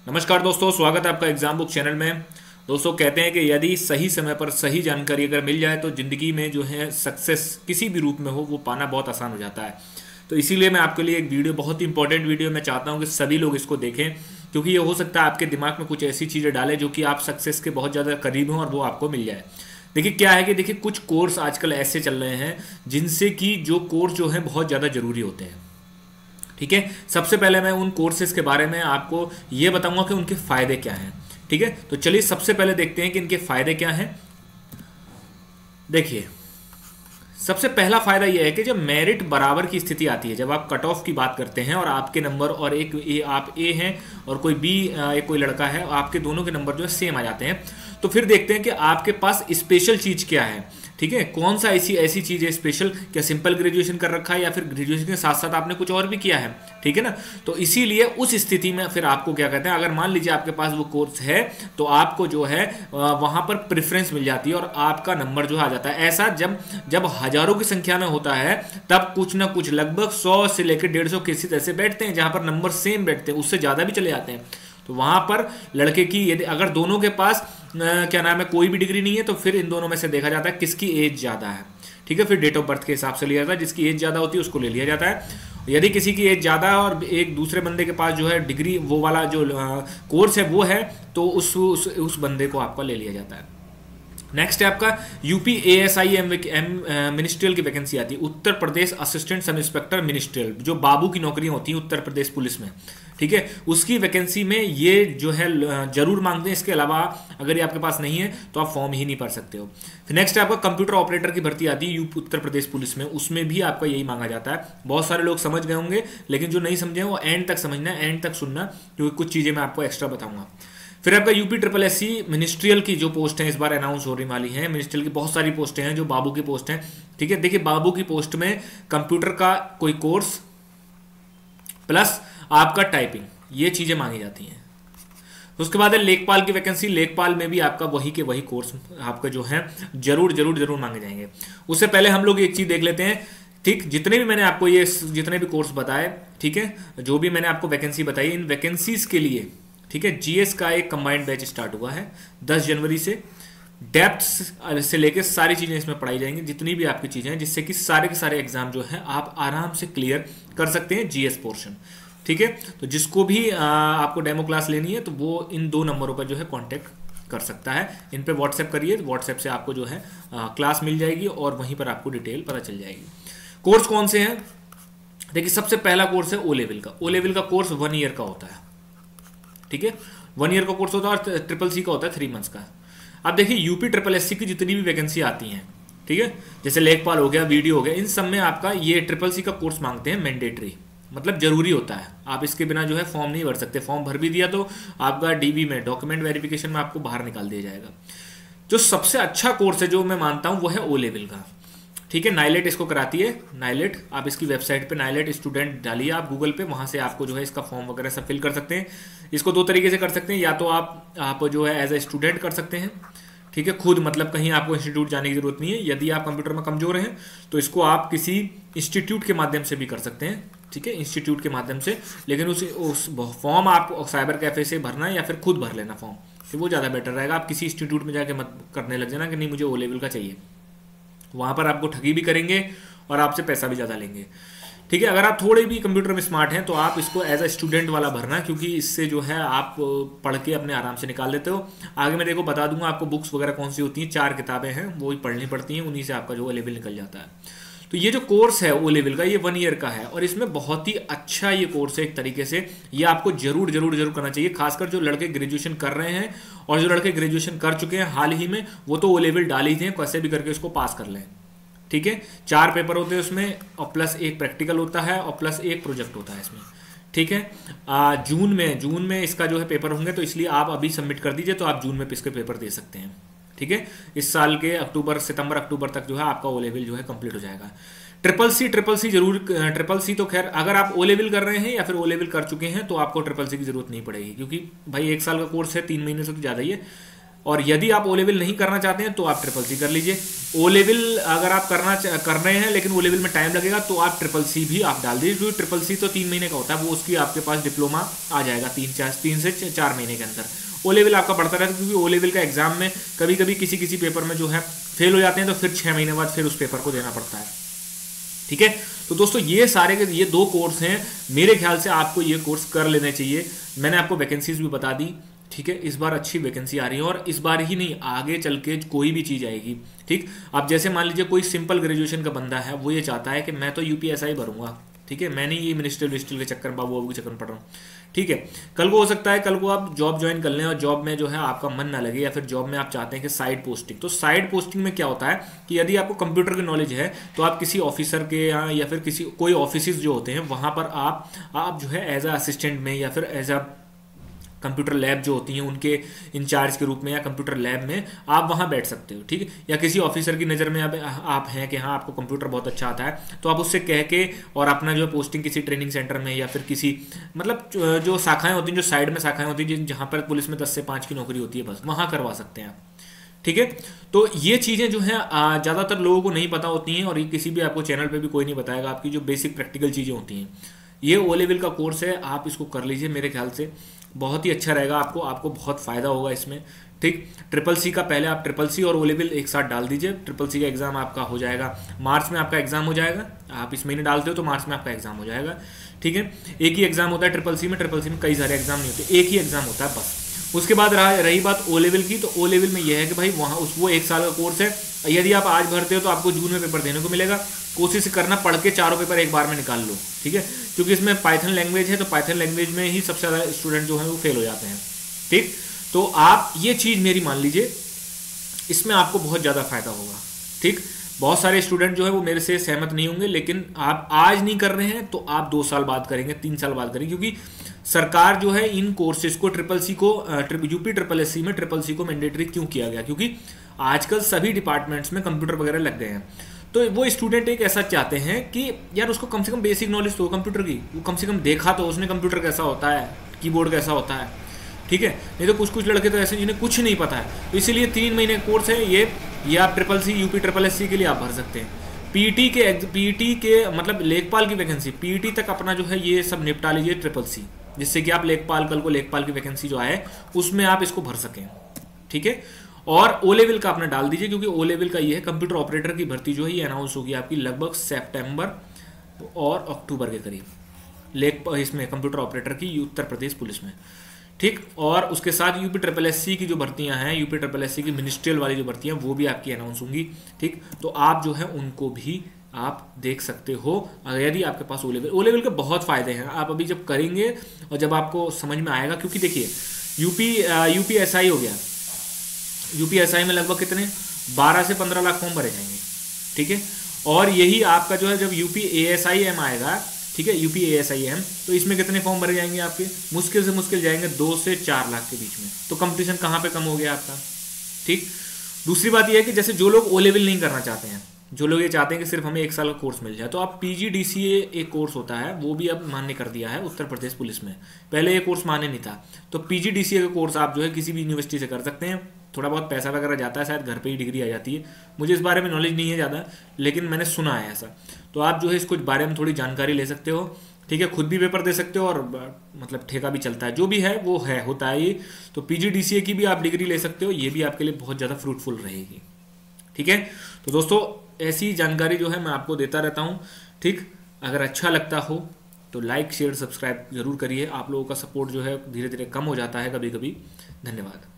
नमस्कार दोस्तों, स्वागत है आपका एग्जाम बुक चैनल में। दोस्तों, कहते हैं कि यदि सही समय पर सही जानकारी अगर मिल जाए तो ज़िंदगी में जो है सक्सेस किसी भी रूप में हो वो पाना बहुत आसान हो जाता है। तो इसीलिए मैं आपके लिए एक वीडियो, बहुत ही इंपॉर्टेंट वीडियो मैं चाहता हूं कि सभी लोग इसको देखें, क्योंकि ये हो सकता है आपके दिमाग में कुछ ऐसी चीज़ें डाले जो कि आप सक्सेस के बहुत ज़्यादा करीब हों और वो आपको मिल जाए। देखिए क्या है कि देखिए कुछ कोर्स आजकल ऐसे चल रहे हैं जिनसे कि जो कोर्स जो हैं बहुत ज़्यादा ज़रूरी होते हैं। ठीक है, सबसे पहले मैं उन कोर्सेज के बारे में आपको ये बताऊंगा कि उनके फ़ायदे क्या हैं। ठीक है, तो चलिए सबसे पहले देखते हैं कि इनके फ़ायदे क्या हैं। देखिए, सबसे पहला फ़ायदा यह है कि जब मेरिट बराबर की स्थिति आती है, जब आप कट ऑफ की बात करते हैं और आपके नंबर और आप ए हैं और कोई बी, एक कोई लड़का है, आपके दोनों के नंबर जो है सेम आ जाते हैं, तो फिर देखते हैं कि आपके पास स्पेशल चीज़ क्या है। ठीक है, कौन सा ऐसी चीज़ है स्पेशल? क्या सिंपल ग्रेजुएशन कर रखा है या फिर ग्रेजुएशन के साथ साथ आपने कुछ और भी किया है? ठीक है ना, तो इसीलिए उस स्थिति में फिर आपको क्या कहते हैं, अगर मान लीजिए आपके पास वो कोर्स है तो आपको जो है वहाँ पर प्रेफरेंस मिल जाती है और आपका नंबर जो आ जाता है। ऐसा जब जब हजारों की संख्या में होता है तब कुछ ना कुछ लगभग 100 से लेकर 150 केसेस ऐसे बैठते हैं जहाँ पर नंबर सेम बैठते हैं, उससे ज़्यादा भी चले जाते हैं। तो वहाँ पर लड़के की यदि अगर दोनों के पास क्या नाम है कोई भी डिग्री नहीं है तो फिर इन दोनों में से देखा जाता है किसकी एज ज़्यादा है। ठीक है, फिर डेट ऑफ बर्थ के हिसाब से लिया जाता है, जिसकी एज ज़्यादा होती है उसको ले लिया जाता है। यदि किसी की एज ज़्यादा है और एक दूसरे बंदे के पास जो है डिग्री वो वाला जो कोर्स है वो है तो उस बंदे को आपका ले लिया जाता है। नेक्स्ट है आपका यूपी ASI मिनिस्ट्रियल की वैकेंसी आती है, Uttar Pradesh assistant sub inspector ministerial, जो बाबू की नौकरियां होती हैं उत्तर प्रदेश पुलिस में। ठीक है, उसकी वैकेंसी में ये जो है जरूर मांगते हैं। इसके अलावा अगर ये आपके पास नहीं है तो आप फॉर्म ही नहीं भर सकते हो। फिर नेक्स्ट है आपका कंप्यूटर ऑपरेटर की भर्ती आती है यूपी उत्तर प्रदेश पुलिस में, उसमें भी आपका यही मांगा जाता है। बहुत सारे लोग समझ गए होंगे, लेकिन जो नहीं समझे वो एंड तक समझना, एंड तक सुनना, क्योंकि कुछ चीज़ें मैं आपको एक्स्ट्रा बताऊंगा। फिर आपका यूपी SSSC मिनिस्ट्रियल की जो पोस्ट है इस बार अनाउंस होने वाली है। मिनिस्ट्रियल की बहुत सारी पोस्टें हैं जो बाबू की पोस्ट हैं। ठीक है, देखिए बाबू की पोस्ट में कंप्यूटर का कोई कोर्स प्लस आपका टाइपिंग, ये चीज़ें मांगी जाती हैं। तो उसके बाद है लेखपाल की वैकेंसी, लेखपाल में भी आपका वही के वही कोर्स आपका जो है जरूर मांगे जाएंगे। उससे पहले हम लोग एक चीज़ देख लेते हैं। ठीक, जितने भी मैंने आपको जितने भी कोर्स बताए, ठीक है, जो भी मैंने आपको वैकेंसी बताई, इन वैकेंसीज के लिए ठीक है GS का एक कंबाइंड बैच स्टार्ट हुआ है 10 जनवरी से। डेप्थ से लेकर सारी चीज़ें इसमें पढ़ाई जाएंगी, जितनी भी आपकी चीज़ें हैं, जिससे कि सारे के सारे एग्जाम जो है आप आराम से क्लियर कर सकते हैं GS पोर्शन। ठीक है, तो जिसको भी आपको डेमो क्लास लेनी है तो वो इन 2 नंबरों पर जो है कॉन्टैक्ट कर सकता है। इन पर व्हाट्सएप करिए, व्हाट्सएप से आपको जो है क्लास मिल जाएगी और वहीं पर आपको डिटेल पता चल जाएगी। कोर्स कौन से हैं? देखिए, सबसे पहला कोर्स है O लेवल का। O लेवल का कोर्स 1 ईयर का होता है। ठीक है, 1 ईयर का कोर्स होता है और SSSC का होता है 3 मंथ्स का। अब देखिए यूपी SSSC की जितनी भी वैकेंसी आती हैं, ठीक है, जैसे लेखपाल हो गया, वीडियो हो गया, इन सब में आपका ये SSSC का कोर्स मांगते हैं, मैंडेटरी, मतलब जरूरी होता है। आप इसके बिना जो है फॉर्म नहीं भर सकते। फॉर्म भर भी दिया तो आपका DV में, डॉक्यूमेंट वेरिफिकेशन में, आपको बाहर निकाल दिया जाएगा। जो सबसे अच्छा कोर्स है जो मैं मानता हूँ वो है O लेवल का। ठीक है, नाइलेट इसको कराती है। नाइलेट, आप इसकी वेबसाइट पे नाइलेट स्टूडेंट डालिए आप गूगल पे, वहाँ से आपको जो है इसका फॉर्म वगैरह सब फिल कर सकते हैं। इसको 2 तरीके से कर सकते हैं, या तो आप जो है एज ए स्टूडेंट कर सकते हैं। ठीक है, खुद, मतलब कहीं आपको इंस्टीट्यूट जाने की जरूरत नहीं है। यदि आप कंप्यूटर में कमजोर हैं तो इसको आप किसी इंस्टीट्यूट के माध्यम से भी कर सकते हैं। ठीक है, इंस्टीट्यूट के माध्यम से, लेकिन उस फॉर्म आप साइबर कैफे से भरना है या फिर खुद भर लेना फॉर्म, तो वो ज़्यादा बेटर रहेगा। आप किसी इंस्टीट्यूट में जाके मत करने लग जाना कि नहीं मुझे O लेवल का चाहिए, वहाँ पर आपको ठगी भी करेंगे और आपसे पैसा भी ज़्यादा लेंगे। ठीक है, अगर आप थोड़े भी कंप्यूटर में स्मार्ट हैं तो आप इसको एज अ स्टूडेंट वाला भरना, क्योंकि इससे जो है आप पढ़ के अपने आराम से निकाल लेते हो। आगे मैं देखो बता दूंगा आपको बुक्स वगैरह कौन सी होती हैं, 4 किताबें हैं वो ही पढ़नी पड़ती हैं, उन्हीं से आपका जो O लेवल निकल जाता है। तो ये जो कोर्स है O लेवल का, ये 1 ईयर का है और इसमें बहुत ही अच्छा ये कोर्स है एक तरीके से। ये आपको जरूर करना चाहिए, खासकर जो लड़के ग्रेजुएशन कर रहे हैं और जो लड़के ग्रेजुएशन कर चुके हैं हाल ही में, वो तो O लेवल डाल ही थे, कैसे भी करके उसको पास कर लें। ठीक है, 4 पेपर होते हैं उसमें और प्लस 1 प्रैक्टिकल होता है और प्लस 1 प्रोजेक्ट होता है इसमें। ठीक है, जून में इसका जो है पेपर होंगे, तो इसलिए आप अभी सबमिट कर दीजिए तो आप जून में इसके पेपर दे सकते हैं। ठीक है, इस साल के सितंबर अक्टूबर तक जो है आपका O लेवल जो है कंप्लीट हो जाएगा। SSSC जरूर, SSSC तो खैर अगर आप O लेवल कर रहे हैं या फिर O लेवल कर चुके हैं तो आपको SSSC की जरूरत नहीं पड़ेगी, क्योंकि भाई 1 साल का कोर्स है, 3 महीने से तो ज़्यादा ही है। और यदि आप ओ लेवल नहीं करना चाहते हैं तो आप ट्रिपल सी कर लीजिए। ओ लेवल अगर आप कर रहे हैं लेकिन ओ लेवल में टाइम लगेगा तो आप ट्रिपल सी भी आप डाल दीजिए, क्योंकि ट्रिपल सी तो 3 महीने का होता है, वो उसकी आपके पास डिप्लोमा आ जाएगा 3 से 4 महीने के अंदर। ओ लेवल आपका बढ़ता रहता है, क्योंकि ओ लेवल का एग्जाम में कभी कभी किसी पेपर में जो है फेल हो जाते हैं, तो फिर 6 महीने बाद फिर उस पेपर को देना पड़ता है। ठीक है, तो दोस्तों ये सारे के ये 2 कोर्स हैं, मेरे ख्याल से आपको ये कोर्स कर लेने चाहिए। मैंने आपको वैकेंसीज भी बता दी। ठीक है, इस बार अच्छी वैकेंसी आ रही है, और इस बार ही नहीं, आगे चल के कोई भी चीज़ आएगी। ठीक, अब जैसे मान लीजिए कोई सिंपल ग्रेजुएशन का बंदा है, वो ये चाहता है कि मैं तो यूपीएसआई भरूंगा, ठीक है, मैं नहीं ये मिनिस्ट्रियल के चक्कर बाबू बाबू के चक्कर में पड़ रहा हूँ। ठीक है, कल को हो सकता है कल को आप जॉब ज्वाइन कर लें और जॉब में जो है आपका मन ना लगे, या फिर जॉब में आप चाहते हैं कि साइड पोस्टिंग। तो साइड पोस्टिंग में क्या होता है कि यदि आपको कंप्यूटर की नॉलेज है तो आप किसी ऑफिसर के यहाँ या फिर किसी कोई ऑफिस जो होते हैं वहाँ पर आप जो है एज अ असिस्टेंट में या फिर एज अ कंप्यूटर लैब जो होती हैं उनके इंचार्ज के रूप में या कंप्यूटर लैब में आप वहाँ बैठ सकते हो। ठीक है, या किसी ऑफिसर की नज़र में आप हैं कि हाँ आपको कंप्यूटर बहुत अच्छा आता है, तो आप उससे कह के और अपना जो पोस्टिंग किसी ट्रेनिंग सेंटर में या फिर किसी मतलब जो शाखाएं होती हैं, जो साइड में शाखाएं होती हैं जहाँ पर पुलिस में 10 से 5 की नौकरी होती है, बस वहाँ करवा सकते हैं आप। ठीक है, तो ये चीज़ें जो हैं ज़्यादातर लोगों को नहीं पता होती हैं, और ये किसी भी आपको चैनल पे भी कोई नहीं बताएगा। आपकी जो बेसिक प्रैक्टिकल चीज़ें होती हैं, ये ओ लेवल का कोर्स है, आप इसको कर लीजिए, मेरे ख्याल से बहुत ही अच्छा रहेगा, आपको बहुत फ़ायदा होगा इसमें। ठीक, ट्रिपल सी का पहले आप ट्रिपल सी और ओ लेवल एक साथ डाल दीजिए। ट्रिपल सी का एग्ज़ाम आपका हो जाएगा मार्च में, आपका एग्ज़ाम हो जाएगा। आप इस महीने डालते हो तो मार्च में आपका एग्ज़ाम हो जाएगा। ठीक है, एक ही एग्ज़ाम होता है ट्रिपल सी में कई सारे एग्ज़ाम नहीं होते, एक ही एग्ज़ाम होता है बस। उसके बाद रही बात ओ लेवल की, तो ओ लेवल में यह है कि भाई वहाँ वो 1 साल का कोर्स है। यदि आप आज भरते हो तो आपको जून में पेपर देने को मिलेगा। कोशिश करना पढ़ के 4 पेपर एक बार में निकाल लो। ठीक है, क्योंकि इसमें पाइथन लैंग्वेज है, तो पाइथन लैंग्वेज में ही सबसे ज़्यादा स्टूडेंट जो है वो फेल हो जाते हैं। ठीक, तो आप ये चीज़ मेरी मान लीजिए, इसमें आपको बहुत ज़्यादा फायदा होगा। ठीक, बहुत सारे स्टूडेंट जो है वो मेरे से सहमत नहीं होंगे, लेकिन आप आज नहीं कर रहे हैं तो आप 2 साल बाद करेंगे, 3 साल बाद करेंगे, क्योंकि सरकार जो है इन कोर्सेज को ट्रिपल सी को यूपी ट्रिपल एस सी में ट्रिपल सी को मैंडेटरी क्यों किया गया, क्योंकि आजकल सभी डिपार्टमेंट्स में कंप्यूटर वगैरह लग गए हैं। तो वो स्टूडेंट एक ऐसा चाहते हैं कि यार उसको कम से कम बेसिक नॉलेज तो हो कंप्यूटर की, वो कम से कम देखा तो उसने कंप्यूटर कैसा होता है, कीबोर्ड कैसा होता है। ठीक है, नहीं तो कुछ लड़के तो ऐसे जिन्हें कुछ नहीं पता है। तो इसीलिए 3 महीने कोर्स है ये आप triple C UP triple S C के लिए आप भर सकते हैं। पीईटी के मतलब लेखपाल की वैकेंसी, पीईटी तक अपना जो है ये सब निपटा लीजिए ट्रिपल सी, जिससे कि आप लेखपाल कल को लेखपाल की वैकेंसी जो आए उसमें आप इसको भर सकें। ठीक है, और ओ लेवल का अपना डाल दीजिए, क्योंकि ओ लेवल का ये है कंप्यूटर ऑपरेटर की भर्ती जो है ये अनाउंस होगी आपकी लगभग सितंबर और अक्टूबर के करीब इसमें कंप्यूटर ऑपरेटर की उत्तर प्रदेश पुलिस में। ठीक, और उसके साथ यूपी ट्रिपल एस सी की जो भर्तियां हैं, यूपी ट्रिपल एस सी की मिनिस्ट्रियल वाली जो भर्तियां वो भी आपकी अनाउंस होंगी। ठीक, तो आप जो है उनको भी आप देख सकते हो यदि आपके पास ओ लेवल के बहुत फ़ायदे हैं। आप अभी जब करेंगे और जब आपको समझ में आएगा, क्योंकि देखिए यूपीएसआई हो गया, यूपीएसआई में लगभग कितने 12 से 15 लाख फॉर्म भरे जाएंगे। ठीक है, और यही आपका जो है जब यूपी एएसआईएम आएगा, ठीक है, यूपी एएसआईएम, तो इसमें कितने फॉर्म भरे जाएंगे आपके, मुश्किल से मुश्किल जाएंगे 2 से 4 लाख के बीच में। तो कंपटीशन कहाँ पे कम हो गया आपका। ठीक, दूसरी बात यह है कि जैसे जो लोग ओ लेवल नहीं करना चाहते हैं, जो लोग ये चाहते हैं कि सिर्फ हमें 1 साल का कोर्स मिल जाए, तो आप पीजीडीसीए एक कोर्स होता है वो भी अब मान्य कर दिया है उत्तर प्रदेश पुलिस में। पहले ये कोर्स मान्य नहीं था, तो पीजीडीसीए का कोर्स आप जो है किसी भी यूनिवर्सिटी से कर सकते हैं। थोड़ा बहुत पैसा वगैरह जाता है, शायद घर पे ही डिग्री आ जाती है। मुझे इस बारे में नॉलेज नहीं है ज़्यादा, लेकिन मैंने सुना है ऐसा। तो आप जो है इसको बारे में थोड़ी जानकारी ले सकते हो। ठीक है, खुद भी पेपर दे सकते हो और मतलब ठेका भी चलता है, जो भी है वो है होता है ये। तो पीजीडीसीए की भी आप डिग्री ले सकते हो, ये भी आपके लिए बहुत ज़्यादा फ्रूटफुल रहेगी। ठीक है, तो दोस्तों ऐसी जानकारी जो है मैं आपको देता रहता हूँ। ठीक, अगर अच्छा लगता हो तो लाइक शेयर सब्सक्राइब जरूर करिए। आप लोगों का सपोर्ट जो है धीरे धीरे कम हो जाता है कभी कभी। धन्यवाद।